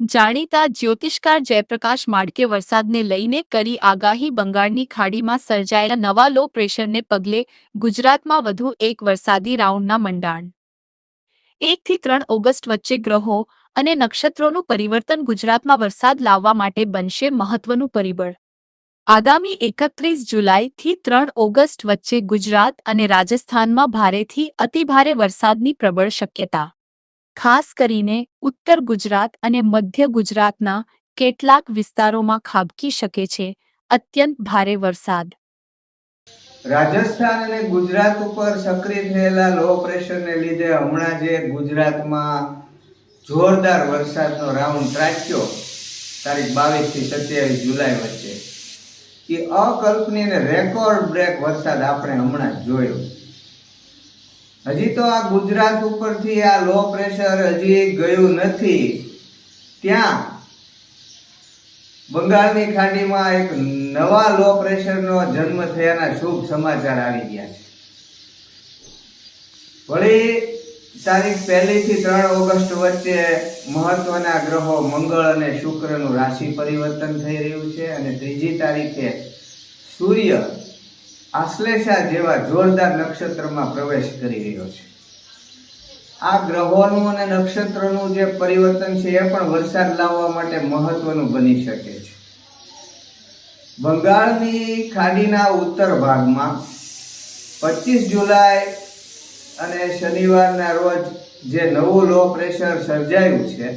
જાણીતા જ્યોતિષકાર જયપ્રકાશ માળકે વરસાદને લઈને કરી આગાહી. બંગાળની ખાડીમાં સર્જાયેલા નવા લો પ્રેશરને પગલે ગુજરાતમાં વધુ એક વરસાદી રાઉન્ડના મંડાણ. 1 થી 3 ઓગસ્ટ વચ્ચે ગ્રહો અને નક્ષત્રોનું પરિવર્તન ગુજરાતમાં વરસાદ લાવવા માટે બનશે મહત્વનું પરિબળ. આગામી 31 જુલાઈથી 3 ઓગસ્ટ વચ્ચે ગુજરાત અને રાજસ્થાનમાં ભારેથી અતિભારે વરસાદની પ્રબળ શક્યતા. ખાસ કરીને ઉત્તર ગુજરાત અને મધ્ય ગુજરાતના કેટલાક વિસ્તારોમાં ખાબકી શકે છે અત્યંત ભારે વરસાદ. રાજસ્થાન અને ગુજરાત ઉપર સક્રિય થયેલા લો પ્રેશરને લીધે હમણાં જે ગુજરાતમાં જોરદાર વરસાદનો રાઉન્ડ ત્રાટક્યો તારીખ 22 થી 27 જુલાઈ વચ્ચે, એ અકલ્પનીય અને રેકોર્ડ બ્રેક વરસાદ આપણે હમણાં જોયો. હજી તો આ ગુજરાત ઉપરથી આ લો પ્રેશર હજી ગયું નથી, ત્યાં બંગાળની ખાડીમાં એક નવા લો પ્રેશરનો જન્મ થયાના શુભ સમાચાર આવી ગયા છે. વળી તારીખ 1 થી 3 ઓગસ્ટ વચ્ચે મહત્વના ગ્રહો મંગળ અને શુક્રનું રાશિ પરિવર્તન થઈ રહ્યું છે અને 3જી તારીખે સૂર્ય આશ્લેષા જેવા જોરદાર નક્ષત્રમાં પ્રવેશ કરી રહ્યો છે. આ ગ્રહોનું અને નક્ષત્રોનું જે પરિવર્તન છે એ પણ વરસાદ લાવવા માટે મહત્વનું બની શકે છે. બંગાળની ખાડીના ઉત્તર ભાગમાં 25 જુલાઈ અને શનિવારના રોજ જે નવું લો પ્રેશર સર્જાયું છે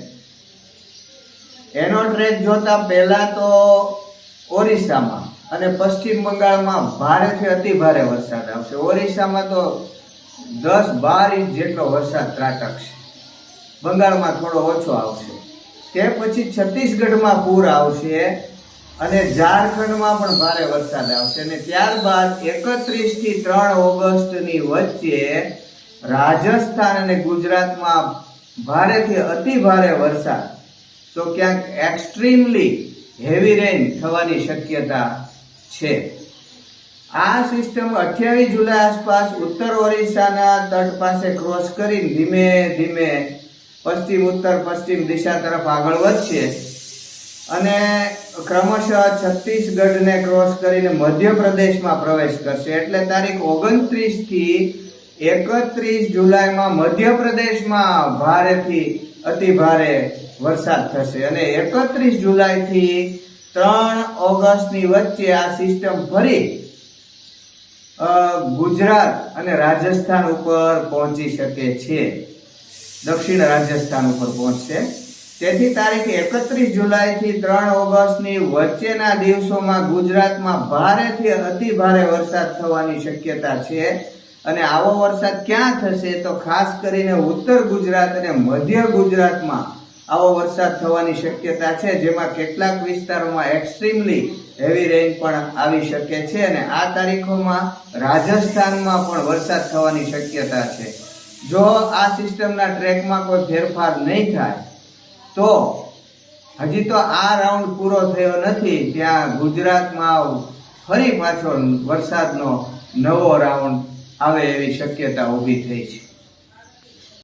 એનો ટ્રેક જોતા પહેલા તો ઓરિસ્સામાં અને પશ્ચિમ બંગાળમાં ભારેથી અતિ ભારે વરસાદ આવશે. ઓરિસ્સામાં તો 10-12 ઇંચ જેટલો વરસાદ ત્રાટકશે. બંગાળમાં થોડો ઓછો આવશે. તે પછી છત્તીસગઢમાં પૂર આવશે અને ઝારખંડમાં પણ ભારે વરસાદ આવશે અને ત્યારબાદ 31 થી 3 ઓગસ્ટની વચ્ચે રાજસ્થાન અને ગુજરાતમાં ભારેથી અતિ ભારે વરસાદ, તો ક્યાંક એક્સ્ટ્રીમલી હેવી રેન થવાની શક્યતા છે. આ સિસ્ટમ 28 જુલાઈ આસપાસ ઉત્તર ઓરિસ્સાના તટ પાસે ક્રોસ કરીને ધીમે ધીમે પશ્ચિમ ઉત્તર પશ્ચિમ દિશા તરફ આગળ વધશે અને ક્રમશઃ છત્તીસગઢને ક્રોસ કરીને મધ્યપ્રદેશમાં પ્રવેશ કરશે. એટલે તારીખ 29 થી 31 જુલાઈમાં મધ્યપ્રદેશમાં ભારેથી અતિ ભારે વરસાદ થશે અને 31 જુલાઈથી 3 ઓગસ્ટની વચ્ચે આ સિસ્ટમ ફરી ગુજરાત અને રાજસ્થાન ઉપર પહોંચી શકે છે. દક્ષિણ રાજસ્થાન ઉપર પહોંચશે. તેથી તારીખ 31 જુલાઈથી 3 ઓગસ્ટની વચ્ચેના દિવસોમાં ગુજરાતમાં ભારેથી અતિ ભારે વરસાદ થવાની શક્યતા છે. અને આવો વરસાદ ક્યાં થશે તો ખાસ કરીને ઉત્તર ગુજરાત અને મધ્ય ગુજરાતમાં આવો વરસાદ થવાની શક્યતા છે, જેમાં કેટલાક વિસ્તારોમાં એક્સ્ટ્રીમલી હેવી રેન પણ આવી શકે છે અને આ તારીખોમાં રાજસ્થાનમાં પણ વરસાદ થવાની શક્યતા છે. જો આ સિસ્ટમના ટ્રેકમાં કોઈ ફેરફાર નહીં થાય તો હજી તો આ રાઉન્ડ પૂરો થયો નથી, ત્યાં ગુજરાતમાં ફરી પાછો વરસાદનો નવો રાઉન્ડ આવે એવી શક્યતા ઊભી થઈ છે.